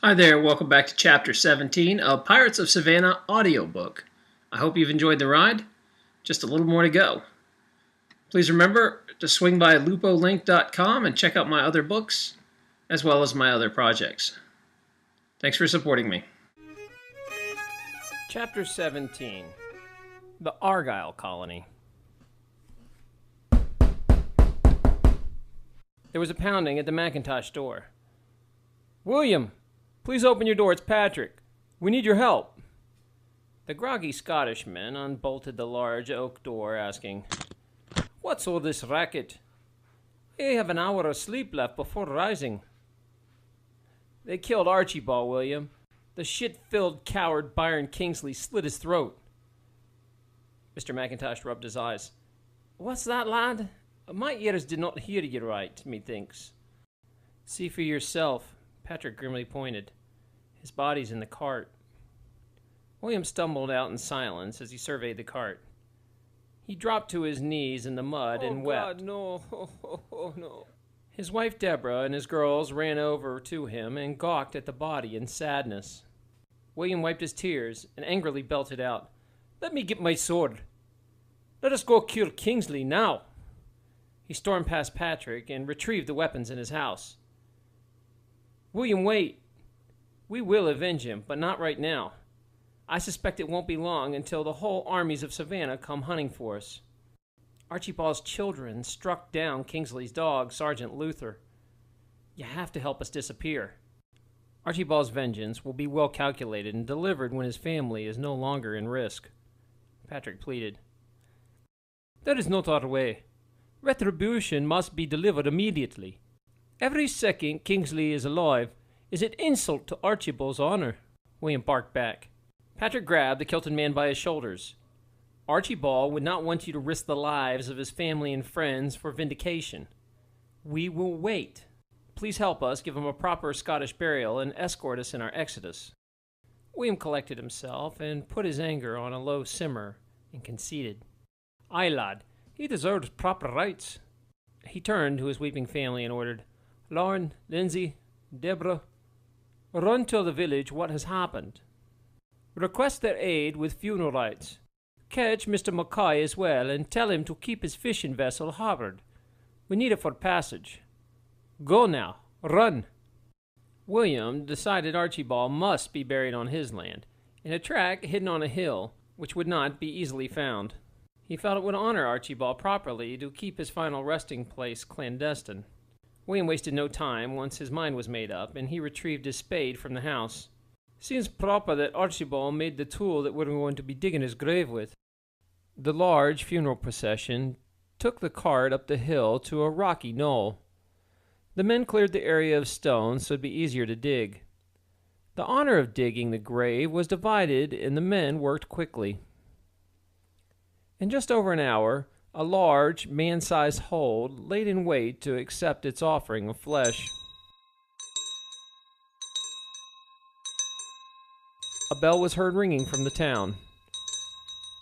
Hi there, welcome back to Chapter 17 of Pirates of Savannah audiobook. I hope you've enjoyed the ride. Just a little more to go. Please remember to swing by lupolilink.com and check out my other books, as well as my other projects. Thanks for supporting me. Chapter 17 The Argyle Colony. There was a pounding at the Macintosh door. "William! Please open your door, it's Patrick. We need your help." The groggy Scottishman unbolted the large oak door, asking, "What's all this racket? I have an hour of sleep left before rising." "They killed Archibald, William. The shit-filled coward Byron Kingsley slit his throat." Mr. Macintosh rubbed his eyes. "What's that, lad? My ears did not hear you right, methinks." "See for yourself." Patrick grimly pointed. "His body's in the cart." William stumbled out in silence as he surveyed the cart. He dropped to his knees in the mud and wept. "God, no. Oh, no." His wife Deborah and his girls ran over to him and gawked at the body in sadness. William wiped his tears and angrily belted out, "Let me get my sword. Let us go kill Kingsley now." He stormed past Patrick and retrieved the weapons in his house. "William, wait. We will avenge him, but not right now. I suspect it won't be long until the whole armies of Savannah come hunting for us. Archibald's children struck down Kingsley's dog, Sergeant Luther. You have to help us disappear. Archibald's vengeance will be well calculated and delivered when his family is no longer in risk." Patrick pleaded. "That is not our way. Retribution must be delivered immediately. Every second Kingsley is alive is an insult to Archibald's honor." William barked back. Patrick grabbed the kilted man by his shoulders. "Archibald would not want you to risk the lives of his family and friends for vindication. We will wait. Please help us give him a proper Scottish burial and escort us in our exodus." William collected himself and put his anger on a low simmer and conceded. "Aye, lad, he deserves proper rites." He turned to his weeping family and ordered, "Lauren, Lindsay, Deborah, run tell the village what has happened. Request their aid with funeral rites. Catch Mr. Mackay as well and tell him to keep his fishing vessel harbored. We need it for passage. Go now, run." William decided Archibald must be buried on his land, in a tract hidden on a hill, which would not be easily found. He felt it would honor Archibald properly to keep his final resting place clandestine. William wasted no time once his mind was made up, and he retrieved his spade from the house. "Seems proper that Archibald made the tool that we're going to be digging his grave with." The large funeral procession took the cart up the hill to a rocky knoll. The men cleared the area of stones so it'd be easier to dig. The honor of digging the grave was divided, and the men worked quickly. In just over an hour, a large, man-sized hole laid in wait to accept its offering of flesh. A bell was heard ringing from the town.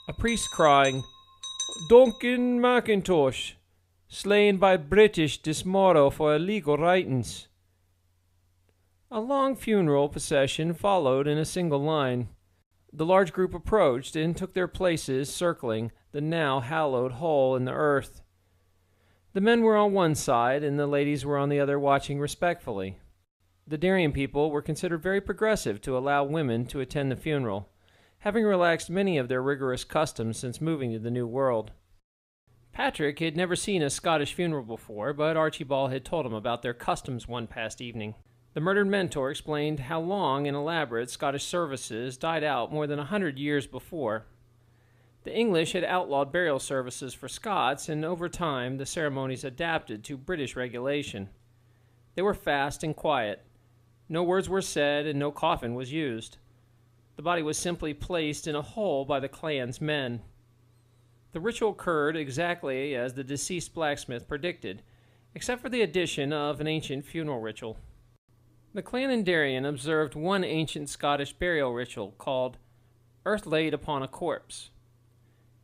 A priest crying, "Duncan Macintosh, slain by British this morrow for illegal writings." A long funeral procession followed in a single line. The large group approached and took their places circling the now hallowed hole in the earth. The men were on one side and the ladies were on the other, watching respectfully. The Darien people were considered very progressive to allow women to attend the funeral, having relaxed many of their rigorous customs since moving to the New World. Patrick had never seen a Scottish funeral before, but Archibald had told him about their customs one past evening. The murdered mentor explained how long and elaborate Scottish services died out more than 100 years before. The English had outlawed burial services for Scots, and over time the ceremonies adapted to British regulation. They were fast and quiet. No words were said and no coffin was used. The body was simply placed in a hole by the clan's men. The ritual occurred exactly as the deceased blacksmith predicted, except for the addition of an ancient funeral ritual. The clan in Darien observed one ancient Scottish burial ritual called "earth laid upon a corpse."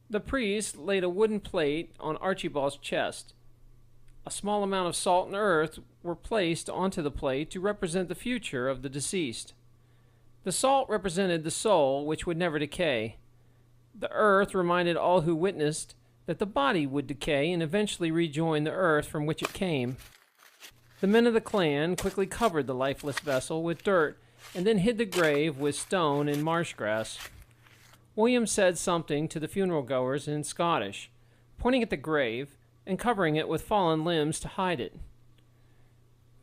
The priest laid a wooden plate on Archibald's chest. A small amount of salt and earth were placed onto the plate to represent the future of the deceased. The salt represented the soul, which would never decay. The earth reminded all who witnessed that the body would decay and eventually rejoin the earth from which it came. The men of the clan quickly covered the lifeless vessel with dirt and then hid the grave with stone and marsh grass. William said something to the funeral goers in Scottish, pointing at the grave and covering it with fallen limbs to hide it.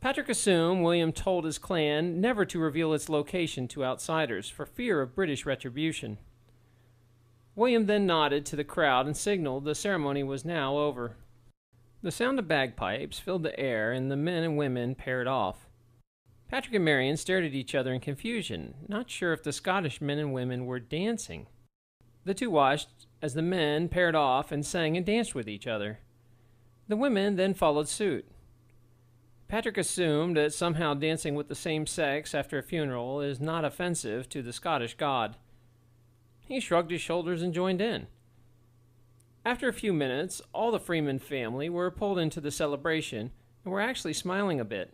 Patrick assumed William told his clan never to reveal its location to outsiders for fear of British retribution. William then nodded to the crowd and signaled the ceremony was now over. The sound of bagpipes filled the air, and the men and women paired off. Patrick and Marion stared at each other in confusion, not sure if the Scottish men and women were dancing. The two watched as the men paired off and sang and danced with each other. The women then followed suit. Patrick assumed that somehow dancing with the same sex after a funeral is not offensive to the Scottish god. He shrugged his shoulders and joined in. After a few minutes, all the Freeman family were pulled into the celebration and were actually smiling a bit.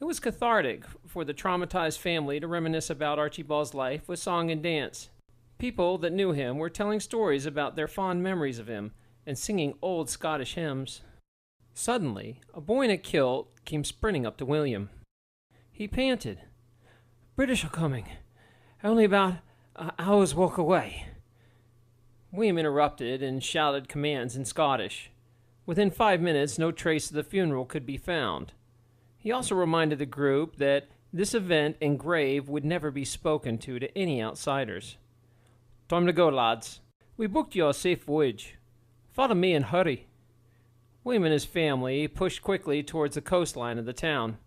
It was cathartic for the traumatized family to reminisce about Archibald's life with song and dance. People that knew him were telling stories about their fond memories of him and singing old Scottish hymns. Suddenly, a boy in a kilt came sprinting up to William. He panted, "British are coming. Only about an hour's walk away." William interrupted and shouted commands in Scottish. Within 5 minutes, no trace of the funeral could be found. He also reminded the group that this event and grave would never be spoken to any outsiders. "Time to go, lads. We booked you a safe voyage. Follow me and hurry." William and his family pushed quickly towards the coastline of the town.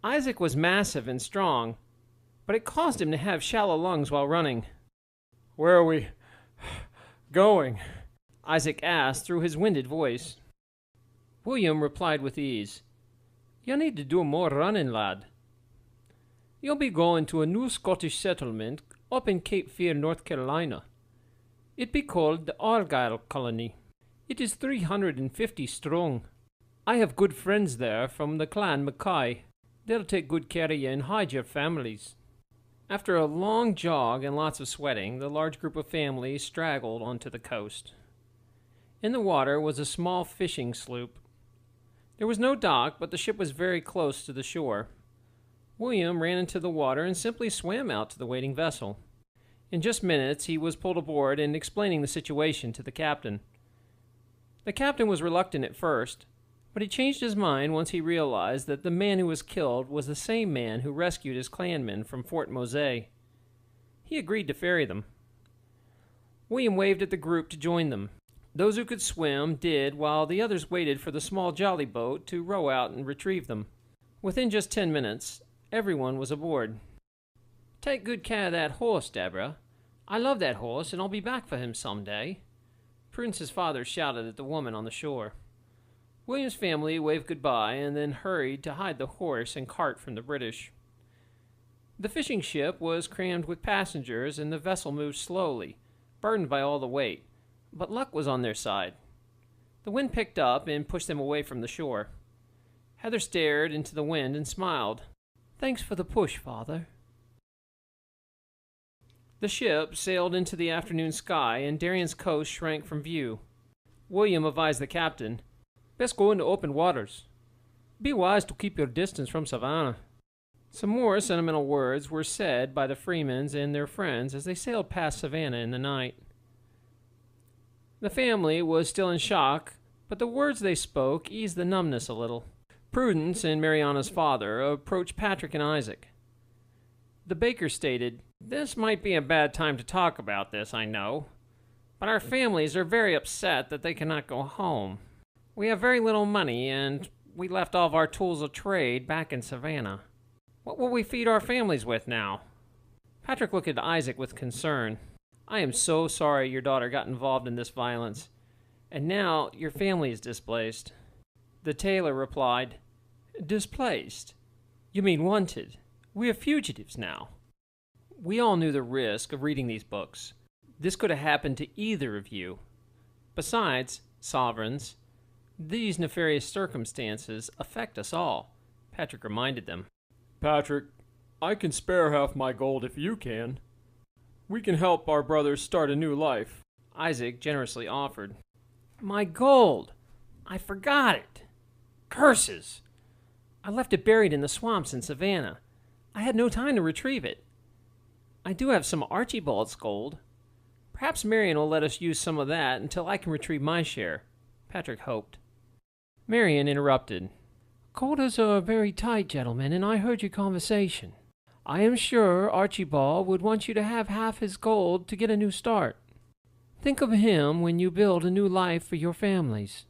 Isaac was massive and strong, but it caused him to have shallow lungs while running. "Where are we going?" Isaac asked through his winded voice. William replied with ease, "You need to do more running, lad. You'll be going to a new Scottish settlement up in Cape Fear, North Carolina. It be called the Argyle Colony. It is 350 strong. I have good friends there from the clan Mackay. They'll take good care of you and hide your families." After a long jog and lots of sweating, the large group of families straggled onto the coast. In the water was a small fishing sloop. There was no dock, but the ship was very close to the shore. William ran into the water and simply swam out to the waiting vessel. In just minutes, he was pulled aboard and explaining the situation to the captain. The captain was reluctant at first, but he changed his mind once he realized that the man who was killed was the same man who rescued his clanmen from Fort Mose. He agreed to ferry them. William waved at the group to join them. Those who could swim did, while the others waited for the small jolly boat to row out and retrieve them. Within just 10 minutes, everyone was aboard. "Take good care of that horse, Deborah. I love that horse, and I'll be back for him some day," Prudence's father shouted at the woman on the shore. William's family waved goodbye and then hurried to hide the horse and cart from the British. The fishing ship was crammed with passengers, and the vessel moved slowly, burdened by all the weight, but luck was on their side. The wind picked up and pushed them away from the shore. Heather stared into the wind and smiled. "Thanks for the push, Father." The ship sailed into the afternoon sky, and Darien's coast shrank from view. William advised the captain, "Best go into open waters. Be wise to keep your distance from Savannah." Some more sentimental words were said by the Freemans and their friends as they sailed past Savannah in the night. The family was still in shock, but the words they spoke eased the numbness a little. Prudence and Mariana's father approached Patrick and Isaac. The baker stated, "This might be a bad time to talk about this, I know, but our families are very upset that they cannot go home. We have very little money, and we left all of our tools of trade back in Savannah. What will we feed our families with now?" Patrick looked at Isaac with concern. "I am so sorry your daughter got involved in this violence, and now your family is displaced." The tailor replied, "Displaced? You mean wanted? We are fugitives now." We all knew the risk of reading these books. This could have happened to either of you. Besides, sovereigns, These nefarious circumstances affect us all, Patrick reminded them. Patrick, I can spare half my gold if you can. We can help our brothers start a new life, Isaac generously offered. My gold! I forgot it! Curses! I left it buried in the swamps in Savannah. I had no time to retrieve it. I do have some Archibald's gold. Perhaps Marion will let us use some of that until I can retrieve my share, Patrick hoped. Marion interrupted. Quarters are very tight, gentlemen, and I heard your conversation. I am sure Archibald would want you to have half his gold to get a new start. Think of him when you build a new life for your families.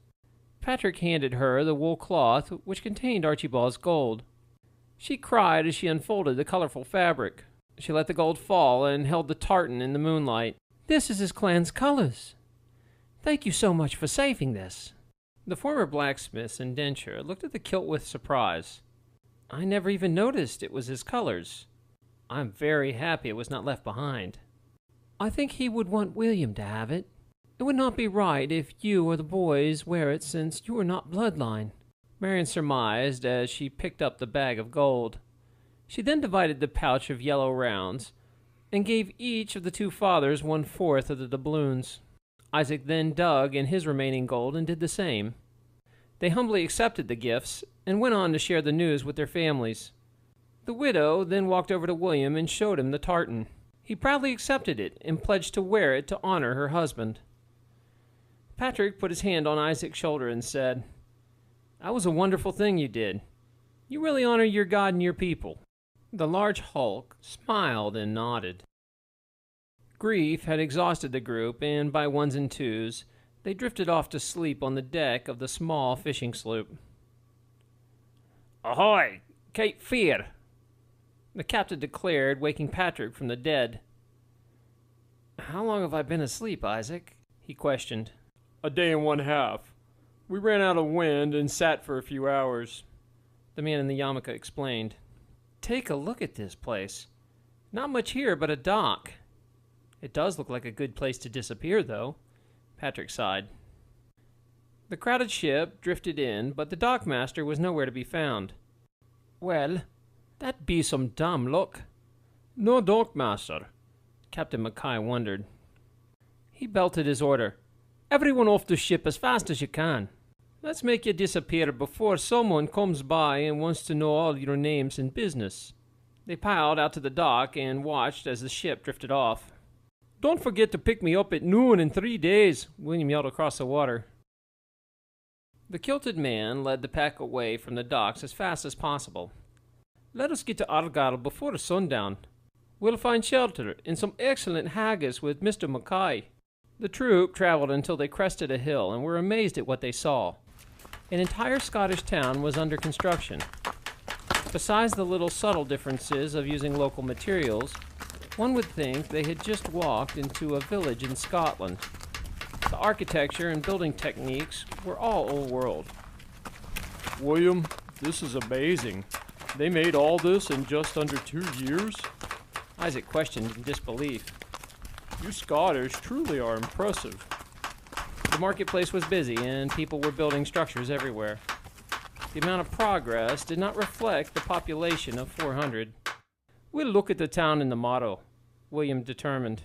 Patrick handed her the wool cloth which contained Archibald's gold. She cried as she unfolded the colorful fabric. She let the gold fall and held the tartan in the moonlight. This is his clan's colors. Thank you so much for saving this. The former blacksmith's indenture looked at the kilt with surprise. I never even noticed it was his colors. I'm very happy it was not left behind. I think he would want William to have it. It would not be right if you or the boys wear it since you are not bloodline, Marion surmised as she picked up the bag of gold. She then divided the pouch of yellow rounds and gave each of the two fathers 1/4 of the doubloons. Isaac then dug in his remaining gold and did the same. They humbly accepted the gifts and went on to share the news with their families. The widow then walked over to William and showed him the tartan. He proudly accepted it and pledged to wear it to honor her husband. Patrick put his hand on Isaac's shoulder and said, That was a wonderful thing you did. You really honor your God and your people. The large hulk smiled and nodded. Grief had exhausted the group, and by ones and twos, they drifted off to sleep on the deck of the small fishing sloop. Ahoy! Cape Fear! The captain declared, waking Patrick from the dead. How long have I been asleep, Isaac? He questioned. A day and 1/2. We ran out of wind and sat for a few hours, the man in the yarmulke explained. Take a look at this place. Not much here but a dock. It does look like a good place to disappear, though, Patrick sighed. The crowded ship drifted in, but the dockmaster was nowhere to be found. Well, that be some damn luck. No dockmaster, Captain Mackay wondered. He belted his order. Everyone off the ship as fast as you can. Let's make you disappear before someone comes by and wants to know all your names and business. They piled out to the dock and watched as the ship drifted off. Don't forget to pick me up at noon in 3 days, William yelled across the water. The kilted man led the pack away from the docks as fast as possible. Let us get to Argyle before sundown. We'll find shelter and some excellent haggis with Mr. Mackay. The troop traveled until they crested a hill and were amazed at what they saw. An entire Scottish town was under construction. Besides the little subtle differences of using local materials, one would think they had just walked into a village in Scotland. The architecture and building techniques were all old world. William, this is amazing. They made all this in just under 2 years? Isaac questioned in disbelief. You Scottish truly are impressive. The marketplace was busy, and people were building structures everywhere. The amount of progress did not reflect the population of 400. We'll look at the town in the motto, William determined.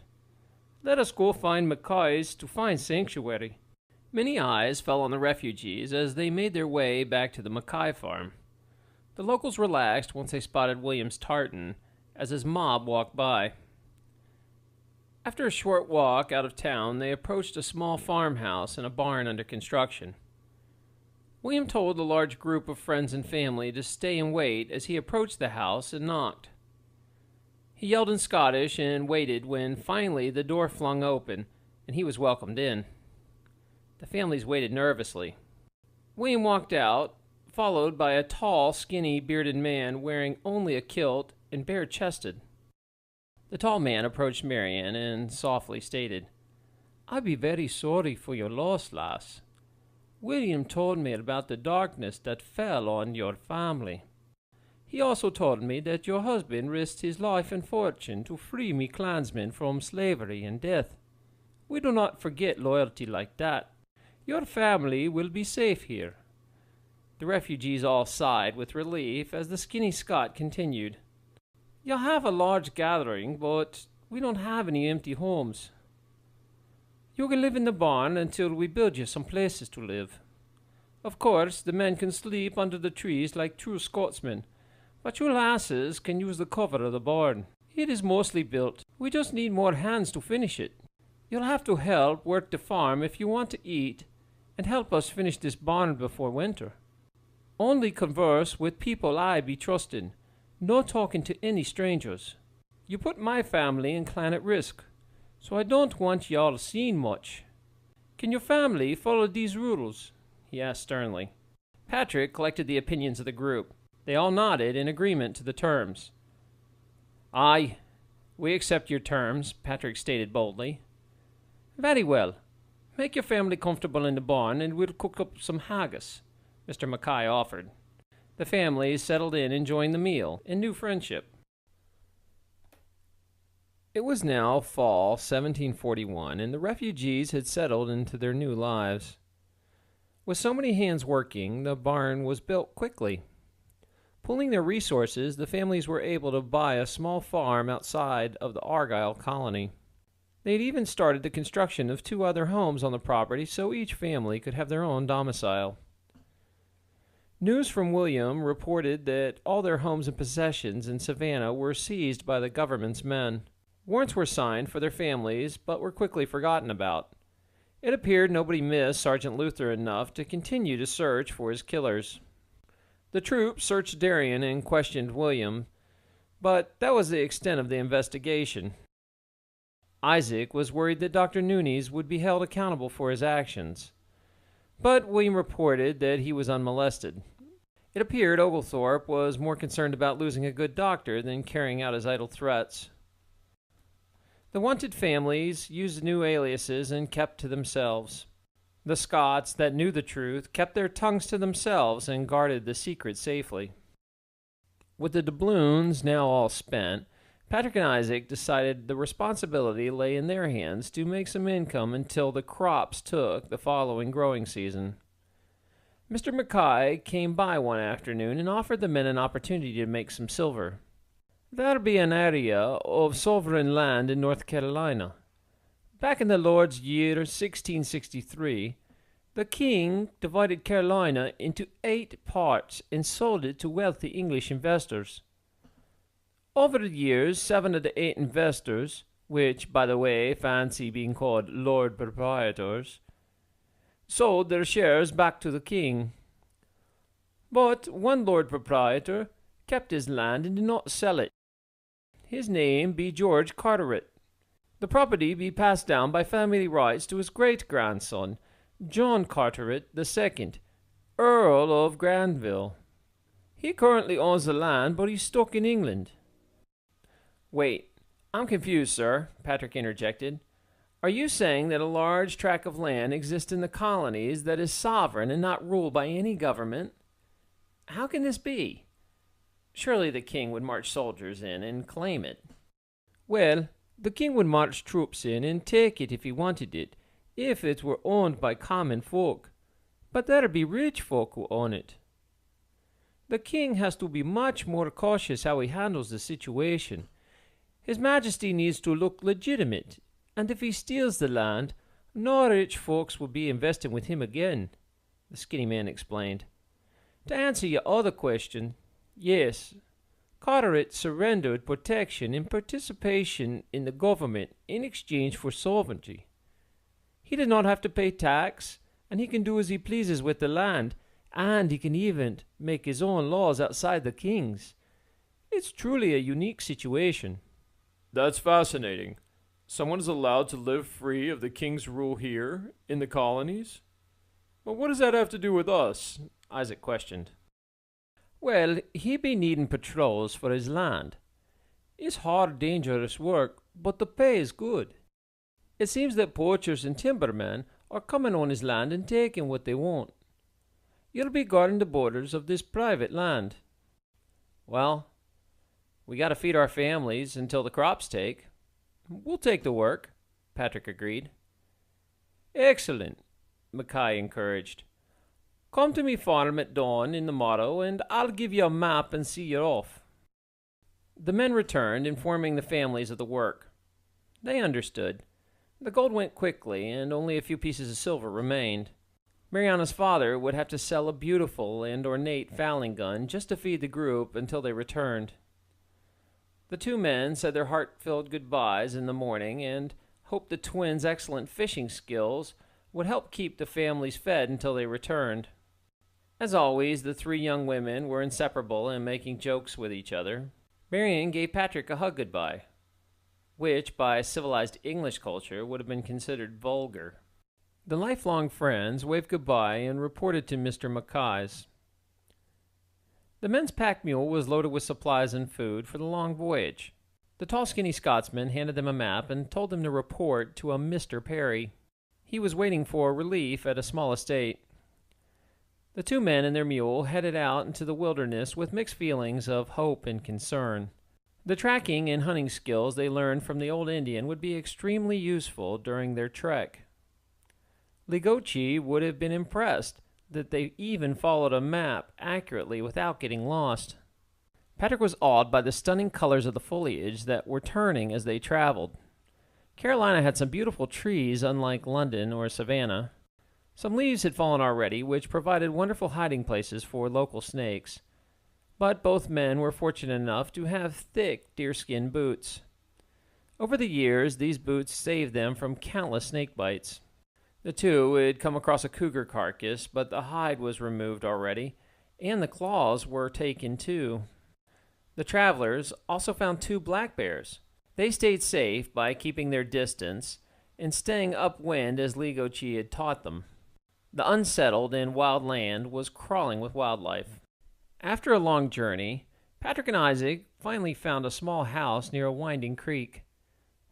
Let us go find Mackay's to find sanctuary. Many eyes fell on the refugees as they made their way back to the Mackay farm. The locals relaxed once they spotted William's tartan as his mob walked by. After a short walk out of town, they approached a small farmhouse and a barn under construction. William told the large group of friends and family to stay and wait as he approached the house and knocked. He yelled in Scottish and waited when finally the door flung open and he was welcomed in. The families waited nervously. William walked out, followed by a tall, skinny, bearded man wearing only a kilt and bare-chested. The tall man approached Marion and softly stated, I be very sorry for your loss, lass. William told me about the darkness that fell on your family. He also told me that your husband risked his life and fortune to free me clansmen from slavery and death. We do not forget loyalty like that. Your family will be safe here." The refugees all sighed with relief as the skinny Scot continued. "You'll have a large gathering, but we don't have any empty homes. You can live in the barn until we build you some places to live. Of course, the men can sleep under the trees like true Scotsmen, but you lasses can use the cover of the barn. It is mostly built. We just need more hands to finish it. You'll have to help work the farm if you want to eat, and help us finish this barn before winter. Only converse with people I be trusting, no talking to any strangers. You put my family and clan at risk, so I don't want y'all seeing much. Can your family follow these rules?" he asked sternly. Patrick collected the opinions of the group. They all nodded in agreement to the terms. "Aye, we accept your terms," Patrick stated boldly. "Very well. Make your family comfortable in the barn, and we'll cook up some haggis," Mr. Mackay offered. The families settled in, enjoying the meal and new friendship. It was now fall 1741, and the refugees had settled into their new lives. With so many hands working, the barn was built quickly. Pooling their resources, the families were able to buy a small farm outside of the Argyle Colony. They had even started the construction of 2 other homes on the property so each family could have their own domicile. News from William reported that all their homes and possessions in Savannah were seized by the government's men. Warrants were signed for their families, but were quickly forgotten about. It appeared nobody missed Sergeant Luther enough to continue to search for his killers. The troops searched Darien and questioned William, but that was the extent of the investigation. Isaac was worried that Dr. Nunes would be held accountable for his actions, but William reported that he was unmolested. It appeared Oglethorpe was more concerned about losing a good doctor than carrying out his idle threats. The wanted families used new aliases and kept to themselves. The Scots that knew the truth kept their tongues to themselves and guarded the secret safely. With the doubloons now all spent, Patrick and Isaac decided the responsibility lay in their hands to make some income until the crops took the following growing season. Mr. Mackay came by one afternoon and offered the men an opportunity to make some silver. "There'll be an area of sovereign land in North Carolina. Back in the Lord's year 1663, the king divided Carolina into 8 parts and sold it to wealthy English investors. Over the years, 7 of the 8 investors, which, by the way, fancy being called Lord Proprietors, sold their shares back to the king. But one Lord Proprietor kept his land and did not sell it. His name be George Carteret. The property be passed down by family rights to his great-grandson, John Carteret II, Earl of Granville. He currently owns the land, but he's stuck in England." "Wait, I'm confused, sir," Patrick interjected. "Are you saying that a large tract of land exists in the colonies that is sovereign and not ruled by any government? How can this be? Surely the king would march soldiers in and claim it." "Well, the king would march troops in and take it if he wanted it, if it were owned by common folk. But there'd be rich folk who own it. The king has to be much more cautious how he handles the situation. His Majesty needs to look legitimate, and if he steals the land, no rich folks will be investing with him again," the skinny man explained. "To answer your other question, yes, Carteret surrendered protection and participation in the government in exchange for sovereignty. He does not have to pay tax, and he can do as he pleases with the land, and he can even make his own laws outside the king's. It's truly a unique situation." That's fascinating. Someone is allowed to live free of the king's rule here, in the colonies? But what does that have to do with us? Isaac questioned. "Well, he be needing patrols for his land. It's hard, dangerous work, but the pay is good. It seems that poachers and timbermen are coming on his land and taking what they want. You'll be guarding the borders of this private land." "Well, we got to feed our families until the crops take. We'll take the work," Patrick agreed. "Excellent. Mackay encouraged. "Come to me farm at dawn in the morrow, and I'll give you a map and see you off." The men returned, informing the families of the work. They understood. The gold went quickly, and only a few pieces of silver remained. Mariana's father would have to sell a beautiful and ornate fowling gun just to feed the group until they returned. The two men said their heart-filled goodbyes in the morning and hoped the twins' excellent fishing skills would help keep the families fed until they returned. As always, the three young women were inseparable in making jokes with each other. Marian gave Patrick a hug goodbye, which by civilized English culture would have been considered vulgar. The lifelong friends waved goodbye and reported to Mr. Mackay's. The men's pack mule was loaded with supplies and food for the long voyage. The tall, skinny Scotsman handed them a map and told them to report to a Mr. Perry. He was waiting for relief at a small estate. The two men and their mule headed out into the wilderness with mixed feelings of hope and concern. The tracking and hunting skills they learned from the old Indian would be extremely useful during their trek. Ligochi would have been impressed that they even followed a map accurately without getting lost. Patrick was awed by the stunning colors of the foliage that were turning as they traveled. Carolina had some beautiful trees, unlike London or Savannah. Some leaves had fallen already, which provided wonderful hiding places for local snakes. But both men were fortunate enough to have thick deerskin boots. Over the years, these boots saved them from countless snake bites. The two had come across a cougar carcass, but the hide was removed already, and the claws were taken too. The travelers also found two black bears. They stayed safe by keeping their distance and staying upwind as Ligochi had taught them. The unsettled and wild land was crawling with wildlife. After a long journey, Patrick and Isaac finally found a small house near a winding creek.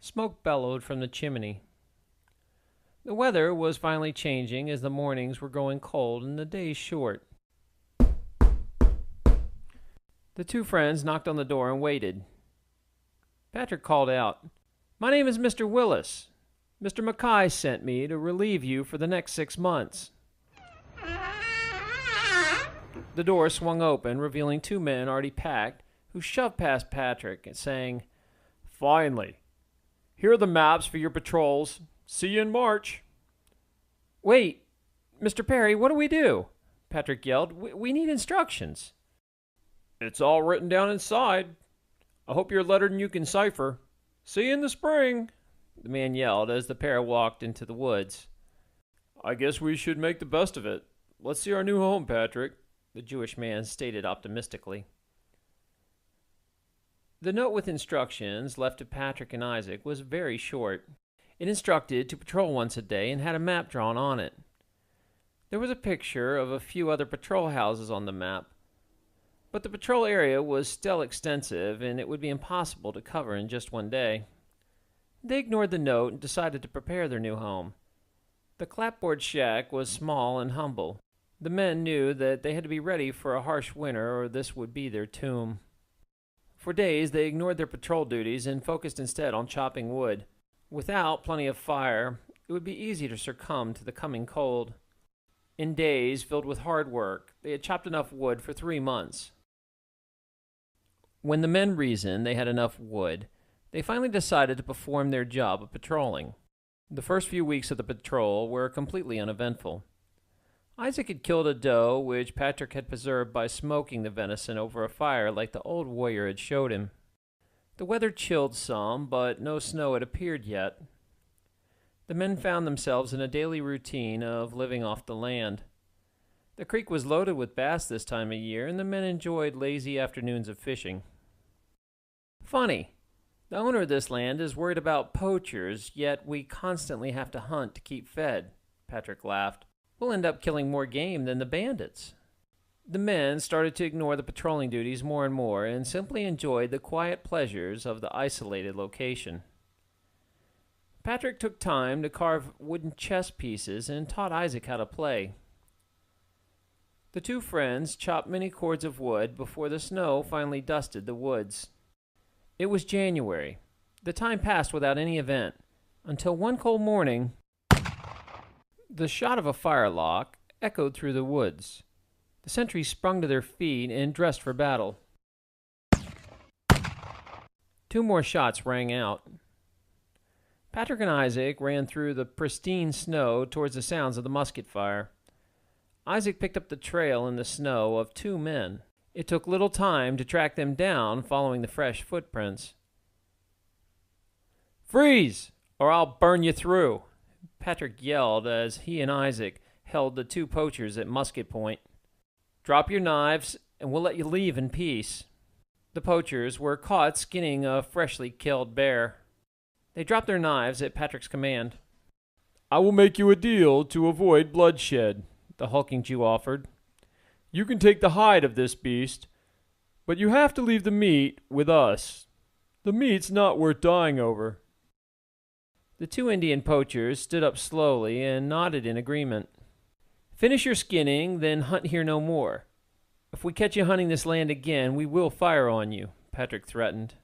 Smoke bellowed from the chimney. The weather was finally changing as the mornings were growing cold and the days short. The two friends knocked on the door and waited. Patrick called out, "My name is Mr. Willis. Mr. Mackay sent me to relieve you for the next 6 months." The door swung open, revealing two men already packed, who shoved past Patrick, saying, "Finally. Here are the maps for your patrols. See you in March." "Wait, Mr. Perry, what do we do?" Patrick yelled. We need instructions." "It's all written down inside. I hope you're lettered and you can cipher. See you in the spring," the man yelled as the pair walked into the woods. "I guess we should make the best of it. Let's see our new home, Patrick," the Jewish man stated optimistically. The note with instructions left to Patrick and Isaac was very short. It instructed to patrol once a day and had a map drawn on it. There was a picture of a few other patrol houses on the map, but the patrol area was still extensive and it would be impossible to cover in just one day. They ignored the note and decided to prepare their new home. The clapboard shack was small and humble. The men knew that they had to be ready for a harsh winter or this would be their tomb. For days they ignored their patrol duties and focused instead on chopping wood. Without plenty of fire, it would be easy to succumb to the coming cold. In days filled with hard work, they had chopped enough wood for 3 months. When the men reasoned they had enough wood, they finally decided to perform their job of patrolling. The first few weeks of the patrol were completely uneventful. Isaac had killed a doe, which Patrick had preserved by smoking the venison over a fire like the old warrior had showed him. The weather chilled some, but no snow had appeared yet. The men found themselves in a daily routine of living off the land. The creek was loaded with bass this time of year, and the men enjoyed lazy afternoons of fishing. "Funny, the owner of this land is worried about poachers, yet we constantly have to hunt to keep fed," Patrick laughed. "We'll end up killing more game than the bandits." The men started to ignore the patrolling duties more and more and simply enjoyed the quiet pleasures of the isolated location. Patrick took time to carve wooden chess pieces and taught Isaac how to play. The two friends chopped many cords of wood before the snow finally dusted the woods. It was January. The time passed without any event, until one cold morning, The shot of a firelock echoed through the woods. The sentries sprung to their feet and dressed for battle. 2 more shots rang out. Patrick and Isaac ran through the pristine snow towards the sounds of the musket fire. Isaac picked up the trail in the snow of 2 men. It took little time to track them down following the fresh footprints. "Freeze, or I'll burn you through," Patrick yelled as he and Isaac held the 2 poachers at musket point. "Drop your knives, and we'll let you leave in peace." The poachers were caught skinning a freshly killed bear. They dropped their knives at Patrick's command. "I will make you a deal to avoid bloodshed," the hulking Jew offered. "You can take the hide of this beast, but you have to leave the meat with us. The meat's not worth dying over." The 2 Indian poachers stood up slowly and nodded in agreement. "Finish your skinning, then hunt here no more. If we catch you hunting this land again, we will fire on you," Patrick threatened.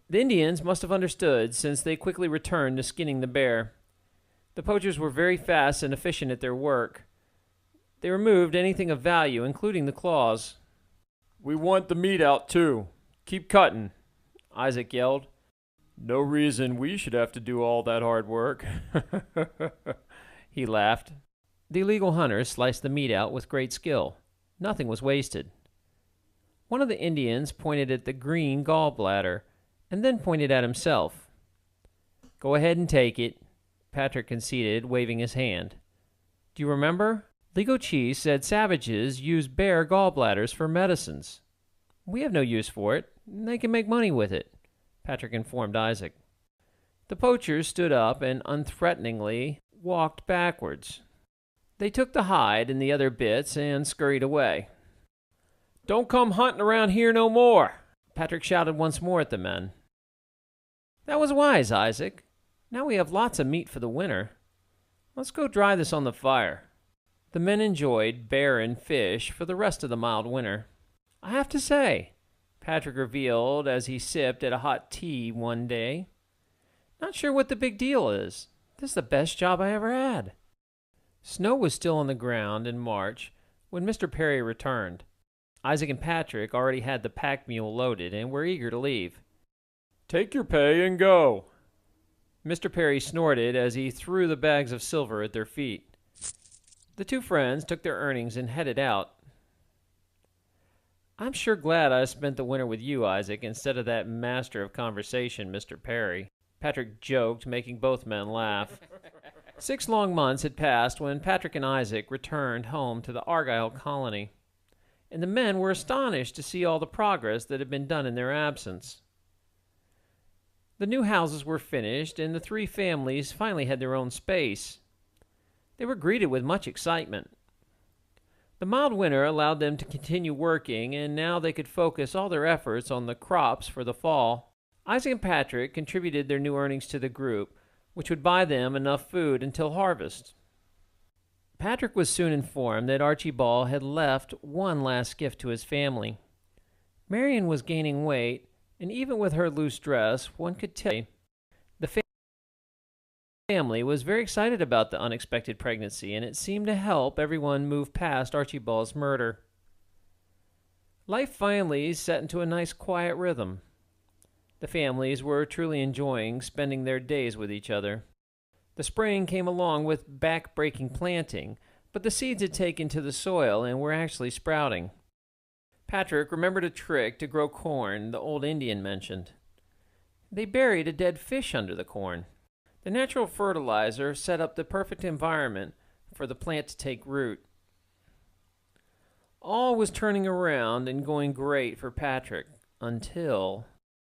The Indians must have understood, since they quickly returned to skinning the bear. The poachers were very fast and efficient at their work. They removed anything of value, including the claws. "We want the meat out too. Keep cutting," Isaac yelled. "No reason we should have to do all that hard work." He laughed. The illegal hunters sliced the meat out with great skill. Nothing was wasted. One of the Indians pointed at the green gallbladder, and then pointed at himself. "Go ahead and take it," Patrick conceded, waving his hand. "Do you remember? Ligo Chi said savages use bear gallbladders for medicines. We have no use for it, and they can make money with it," Patrick informed Isaac. The poachers stood up and unthreateningly walked backwards. They took the hide and the other bits and scurried away. "Don't come hunting around here no more," Patrick shouted once more at the men. "That was wise, Isaac. Now we have lots of meat for the winter. Let's go dry this on the fire." The men enjoyed bear and fish for the rest of the mild winter. "I have to say," Patrick revealed as he sipped at a hot tea one day, "not sure what the big deal is. This is the best job I ever had." Snow was still on the ground in March when Mr. Perry returned. Isaac and Patrick already had the pack mule loaded and were eager to leave. "Take your pay and go," Mr. Perry snorted as he threw the bags of silver at their feet. The 2 friends took their earnings and headed out. "I'm sure glad I spent the winter with you, Isaac, instead of that master of conversation, Mr. Perry," Patrick joked, making both men laugh. 6 long months had passed when Patrick and Isaac returned home to the Argyle Colony, and the men were astonished to see all the progress that had been done in their absence. The new houses were finished, and the 3 families finally had their own space. They were greeted with much excitement. The mild winter allowed them to continue working, and now they could focus all their efforts on the crops for the fall. Isaac and Patrick contributed their new earnings to the group, which would buy them enough food until harvest. Patrick was soon informed that Archibald had left one last gift to his family. Marion was gaining weight, and even with her loose dress, one could tell the family was very excited about the unexpected pregnancy, and it seemed to help everyone move past Archibald's murder. Life finally set into a nice quiet rhythm. The families were truly enjoying spending their days with each other. The spring came along with back-breaking planting, but the seeds had taken to the soil and were actually sprouting. Patrick remembered a trick to grow corn the old Indian mentioned. They buried a dead fish under the corn. The natural fertilizer set up the perfect environment for the plant to take root. All was turning around and going great for Patrick until